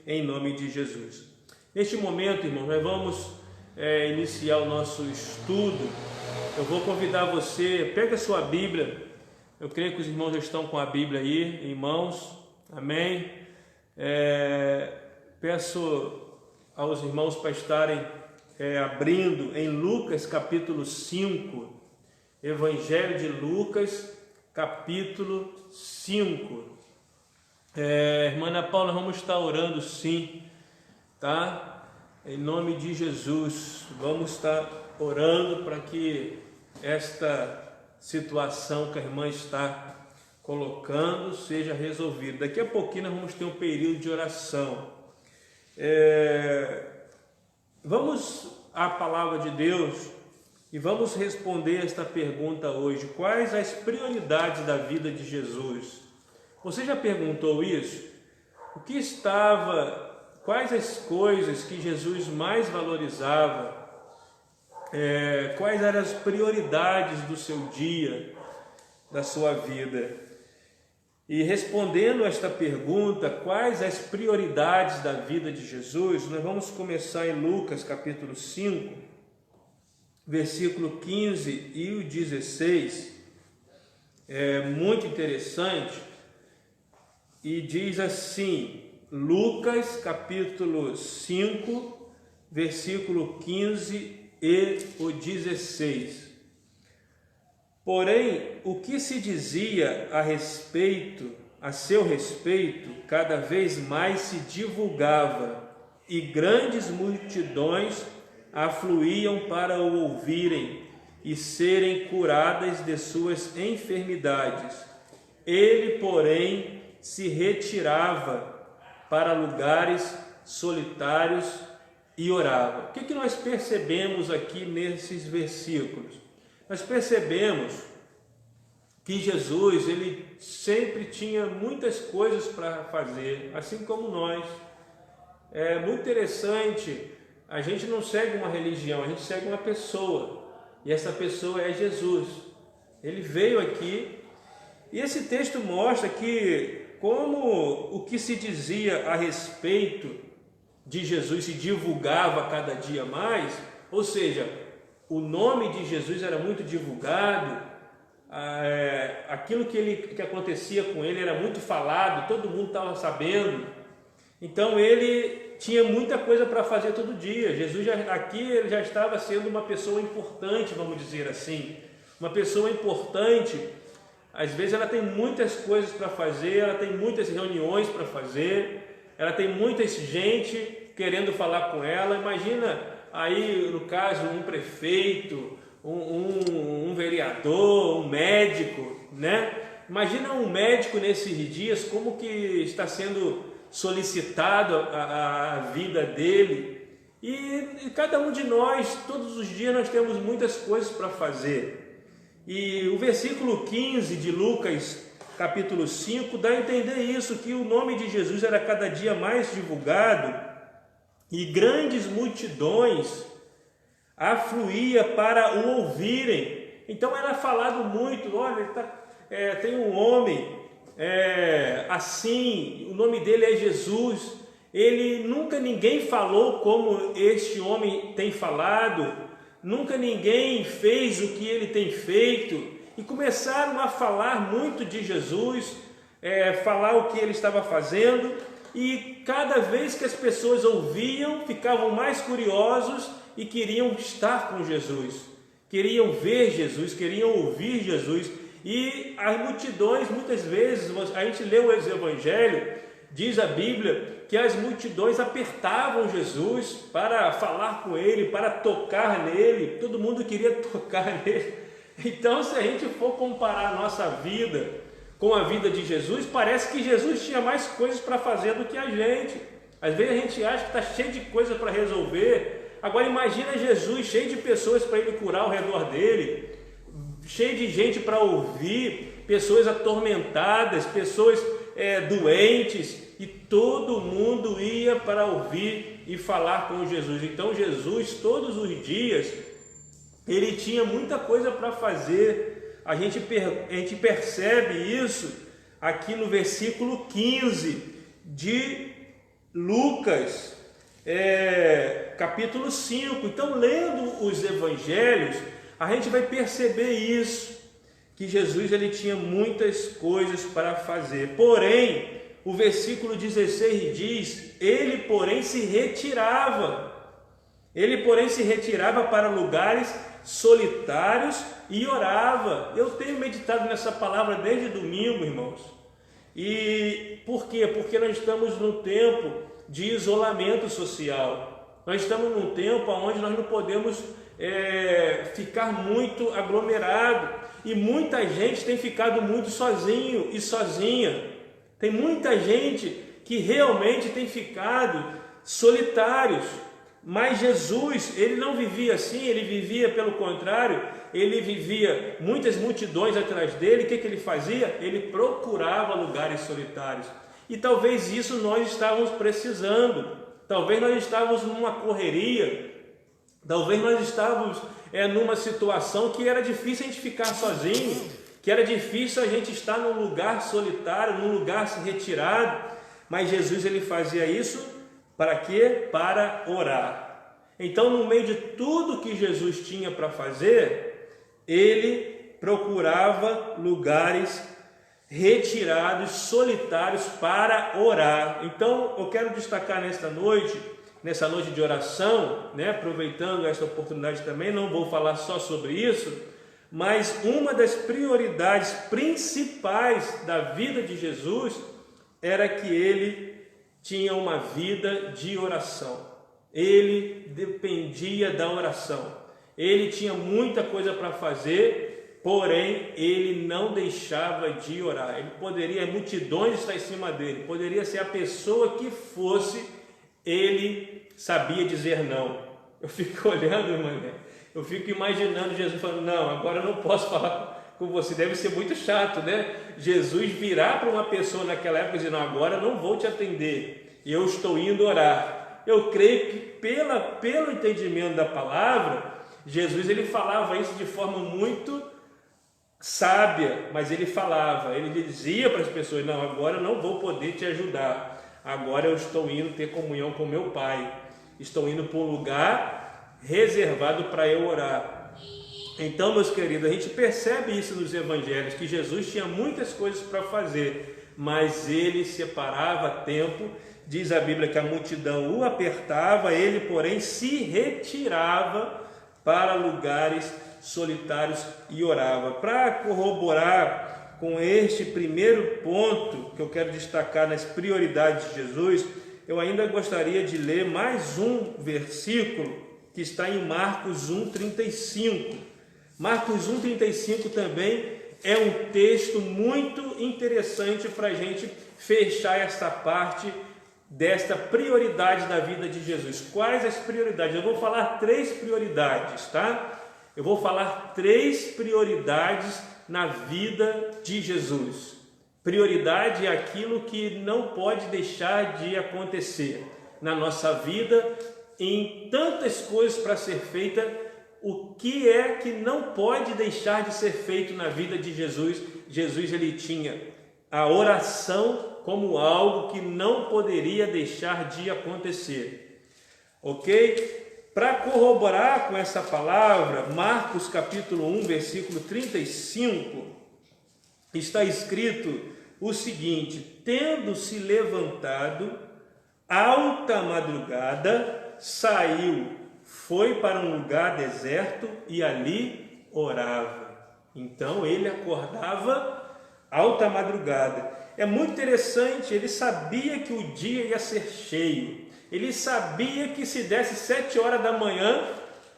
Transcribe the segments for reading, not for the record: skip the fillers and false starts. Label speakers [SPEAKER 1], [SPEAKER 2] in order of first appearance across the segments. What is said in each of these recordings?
[SPEAKER 1] em nome de Jesus. Neste momento, irmãos, nós vamos iniciar o nosso estudo. Eu vou convidar você, pega a sua Bíblia. Eu creio que os irmãos já estão com a Bíblia aí em mãos. Amém? Peço aos irmãos para estarem abrindo em Lucas capítulo 5. Evangelho de Lucas capítulo 5. Irmã Ana Paula, vamos estar orando sim, tá? Em nome de Jesus, vamos estar orando para que esta situação que a irmã está colocando seja resolvida. Daqui a pouquinho nós vamos ter um período de oração. Vamos à palavra de Deus e vamos responder esta pergunta hoje: quais as prioridades da vida de Jesus? Você já perguntou isso? Quais as coisas que Jesus mais valorizava? Quais eram as prioridades do seu dia, da sua vida? E respondendo esta pergunta, quais as prioridades da vida de Jesus, nós vamos começar em Lucas capítulo 5, versículo 15 e o 16. É muito interessante. E diz assim, Lucas capítulo 5, versículo 15 e o 16. Porém, o que se dizia a seu respeito, cada vez mais se divulgava, e grandes multidões afluíam para o ouvirem e serem curadas de suas enfermidades. Ele, porém, se retirava para lugares solitários e orava. O que nós percebemos aqui nesses versículos? Nós percebemos que Jesus, ele sempre tinha muitas coisas para fazer, assim como nós. É muito interessante, a gente não segue uma religião, a gente segue uma pessoa, e essa pessoa é Jesus. Ele veio aqui, e esse texto mostra que como o que se dizia a respeito de Jesus se divulgava cada dia mais, ou seja, o nome de Jesus era muito divulgado, aquilo que acontecia com ele era muito falado, todo mundo estava sabendo. Então ele tinha muita coisa para fazer todo dia. Jesus ele já estava sendo uma pessoa importante, vamos dizer assim, uma pessoa importante. Às vezes ela tem muitas coisas para fazer, ela tem muitas reuniões para fazer, ela tem muita gente querendo falar com ela. Imagina aí, no caso, um prefeito, um vereador, um médico, né? Imagina um médico nesses dias, como que está sendo solicitado a vida dele. E cada um de nós, todos os dias, nós temos muitas coisas para fazer. E o versículo 15 de Lucas, capítulo 5, dá a entender isso, que o nome de Jesus era cada dia mais divulgado e grandes multidões afluíam para o ouvirem. Então era falado muito, olha, tem um homem assim, o nome dele é Jesus, nunca ninguém falou como este homem tem falado, nunca ninguém fez o que ele tem feito, e começaram a falar muito de Jesus, falar o que ele estava fazendo, e cada vez que as pessoas ouviam, ficavam mais curiosos e queriam estar com Jesus, queriam ver Jesus, queriam ouvir Jesus. E as multidões, muitas vezes, a gente lê o Evangelho, diz a Bíblia que as multidões apertavam Jesus para falar com ele, para tocar nele. Todo mundo queria tocar nele. Então, se a gente for comparar a nossa vida com a vida de Jesus, parece que Jesus tinha mais coisas para fazer do que a gente. Às vezes a gente acha que está cheio de coisas para resolver. Agora imagina Jesus cheio de pessoas para ele curar ao redor dele, cheio de gente para ouvir, pessoas atormentadas, pessoas doentes, e todo mundo ia para ouvir e falar com Jesus. Então Jesus, todos os dias, ele tinha muita coisa para fazer. A gente percebe isso aqui no versículo 15 de Lucas, capítulo 5. Então, lendo os evangelhos, a gente vai perceber isso, que Jesus ele tinha muitas coisas para fazer. Porém, o versículo 16 diz: ele porém se retirava. Ele porém se retirava para lugares solitários e orava. Eu tenho meditado nessa palavra desde domingo, irmãos. E por quê? Porque nós estamos num tempo de isolamento social. Nós estamos num tempo onde nós não podemos ficar muito aglomerado. E muita gente tem ficado muito sozinho e sozinha. Tem muita gente que realmente tem ficado solitários. Mas Jesus, ele não vivia assim, ele vivia pelo contrário, ele vivia muitas multidões atrás dele. O que ele fazia? Ele procurava lugares solitários. E talvez isso nós estávamos precisando, talvez nós estávamos numa correria, talvez nós estávamos numa situação que era difícil a gente ficar sozinho, que era difícil a gente estar num lugar solitário, num lugar retirado. Mas Jesus ele fazia isso para quê? Para orar. Então, no meio de tudo que Jesus tinha para fazer, ele procurava lugares retirados, solitários para orar. Então, eu quero destacar nessa noite de oração, aproveitando esta oportunidade também, não vou falar só sobre isso, mas uma das prioridades principais da vida de Jesus era que ele tinha uma vida de oração. Ele dependia da oração. Ele tinha muita coisa para fazer, porém ele não deixava de orar. Ele poderia, multidões estar em cima dele, poderia ser a pessoa que fosse, ele sabia dizer não. Eu fico olhando, irmã, eu fico imaginando Jesus falando: não, agora eu não posso falar com você. Deve ser muito chato, né? Jesus virar para uma pessoa naquela época e dizer: não, agora eu não vou te atender, eu estou indo orar. Eu creio que pelo entendimento da palavra, Jesus ele falava isso de forma muito sábia, mas ele dizia para as pessoas: não, agora eu não vou poder te ajudar, agora eu estou indo ter comunhão com meu Pai, estou indo para um lugar reservado para eu orar. Então, meus queridos, a gente percebe isso nos evangelhos, que Jesus tinha muitas coisas para fazer, mas ele separava tempo. Diz a Bíblia que a multidão o apertava, ele porém se retirava para lugares solitários e orava. Para corroborar com este primeiro ponto que eu quero destacar nas prioridades de Jesus, eu ainda gostaria de ler mais um versículo que está em Marcos 1,35. Marcos 1,35 também é um texto muito interessante para a gente fechar essa parte desta prioridade da vida de Jesus. Quais as prioridades? Eu vou falar 3 prioridades, tá? Eu vou falar 3 prioridades na vida de Jesus. Prioridade é aquilo que não pode deixar de acontecer na nossa vida, em tantas coisas para ser feita. O que é que não pode deixar de ser feito na vida de Jesus? Jesus ele tinha a oração como algo que não poderia deixar de acontecer. Ok? Para corroborar com essa palavra, Marcos capítulo 1, versículo 35, está escrito o seguinte: tendo-se levantado alta madrugada, saiu, foi para um lugar deserto e ali orava. Então ele acordava alta madrugada. É muito interessante, ele sabia que o dia ia ser cheio. Ele sabia que se desse 7 horas da manhã,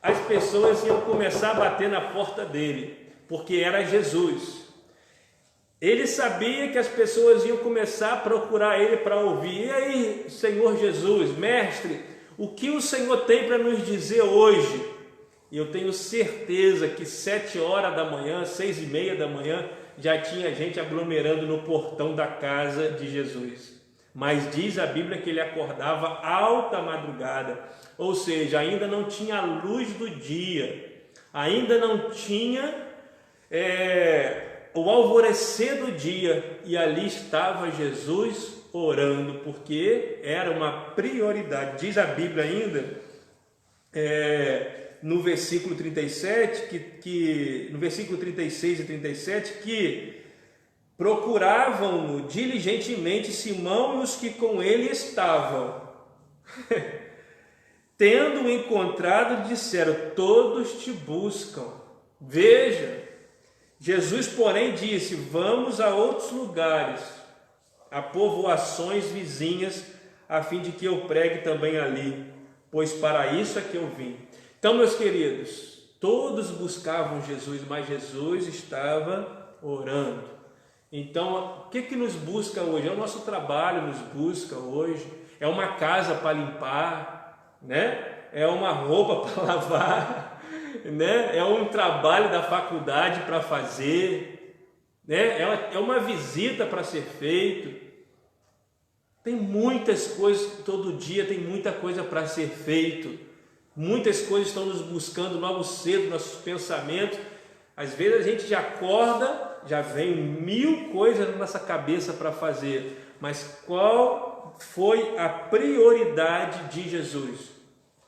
[SPEAKER 1] as pessoas iam começar a bater na porta dele, porque era Jesus. Ele sabia que as pessoas iam começar a procurar ele para ouvir. E aí, Senhor Jesus, mestre, o que o Senhor tem para nos dizer hoje? E eu tenho certeza que 7 horas da manhã, 6:30 da manhã, já tinha gente aglomerando no portão da casa de Jesus. Mas diz a Bíblia que ele acordava alta madrugada, ou seja, ainda não tinha a luz do dia, ainda não tinha o alvorecer do dia, e ali estava Jesus orando, porque era uma prioridade. Diz a Bíblia ainda, no versículo 37, no versículo 36 e 37, que procuravam-no diligentemente Simão e os que com ele estavam. Tendo-o encontrado, disseram: todos te buscam. Veja, Jesus, porém, disse: vamos a outros lugares, a povoações vizinhas, a fim de que eu pregue também ali, pois para isso é que eu vim. Então, meus queridos, todos buscavam Jesus, mas Jesus estava orando. Então, o que nos busca hoje? É o nosso trabalho nos busca hoje, é uma casa para limpar, né? É uma roupa para lavar, né? É um trabalho da faculdade para fazer, né? É uma visita para ser feito. Tem muitas coisas, todo dia tem muita coisa para ser feito, muitas coisas estão nos buscando logo cedo, nossos pensamentos. Às vezes a gente já acorda, já vem 1000 coisas na nossa cabeça para fazer, mas qual foi a prioridade de Jesus?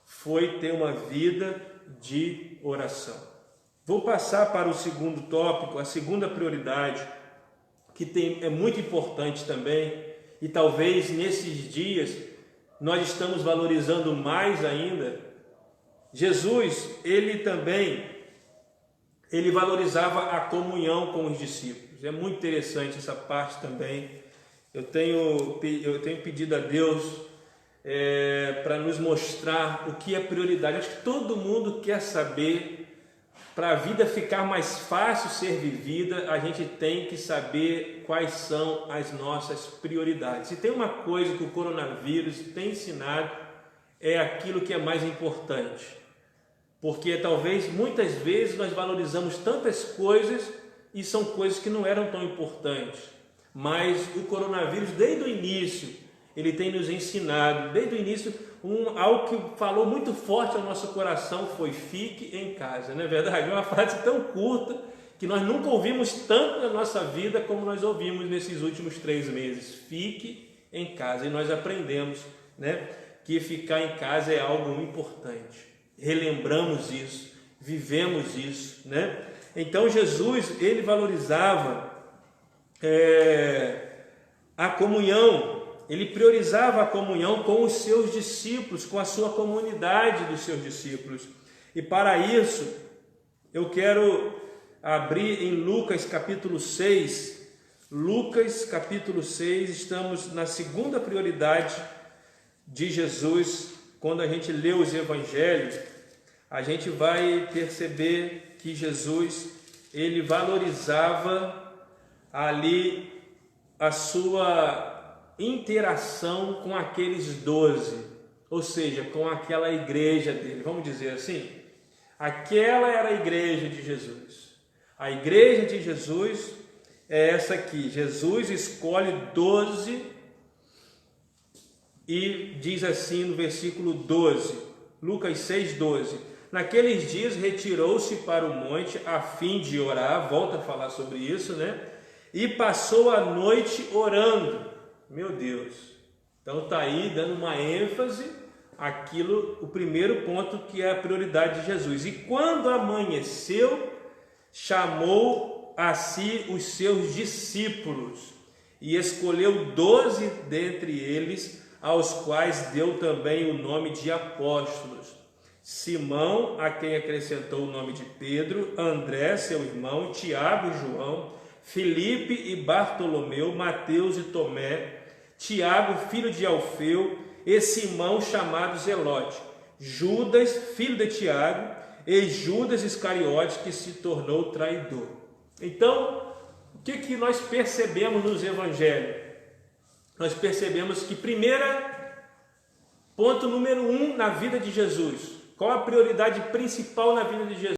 [SPEAKER 1] Foi ter uma vida de oração. Vou passar para o segundo tópico, a segunda prioridade, que é muito importante também, e talvez nesses dias nós estamos valorizando mais ainda. Jesus, ele valorizava a comunhão com os discípulos. É muito interessante essa parte também. Eu tenho pedido a Deus para nos mostrar o que é prioridade. Acho que todo mundo quer saber. Para a vida ficar mais fácil ser vivida, a gente tem que saber quais são as nossas prioridades. E tem uma coisa que o coronavírus tem ensinado, é aquilo que é mais importante. Porque talvez muitas vezes nós valorizamos tantas coisas e são coisas que não eram tão importantes. Mas o coronavírus, desde o início, ele tem nos ensinado, desde o início, algo que falou muito forte ao nosso coração foi: fique em casa. Não é verdade? Uma frase tão curta que nós nunca ouvimos tanto na nossa vida como nós ouvimos nesses últimos 3 meses. Fique em casa. E nós aprendemos, né, que ficar em casa é algo importante. Relembramos isso, vivemos isso, né? Então Jesus, ele valorizava a comunhão. Ele priorizava a comunhão com os seus discípulos, com a sua comunidade dos seus discípulos. E para isso, eu quero abrir em Lucas capítulo 6. Lucas capítulo 6, estamos na segunda prioridade de Jesus. Quando a gente lê os evangelhos, a gente vai perceber que Jesus, ele valorizava ali a sua interação com aqueles 12, ou seja, com aquela igreja dele, vamos dizer assim. Aquela era a igreja de Jesus. A igreja de Jesus é essa aqui. Jesus escolhe 12 e diz assim no versículo 12, Lucas 6:12: naqueles dias retirou-se para o monte a fim de orar. Volta a falar sobre isso, né? E passou a noite orando. Meu Deus, então está aí dando uma ênfase àquilo, o primeiro ponto, que é a prioridade de Jesus. E quando amanheceu, chamou a si os seus discípulos e escolheu 12 dentre eles, aos quais deu também o nome de apóstolos: Simão, a quem acrescentou o nome de Pedro, André, seu irmão, Tiago e João, Filipe e Bartolomeu, Mateus e Tomé, Tiago, filho de Alfeu, e Simão, chamado Zelote, Judas, filho de Tiago, e Judas Iscariote, que se tornou traidor. Então, o que nós percebemos nos evangelhos? Nós percebemos que, ponto número 1 na vida de Jesus, qual a prioridade principal na vida de Jesus?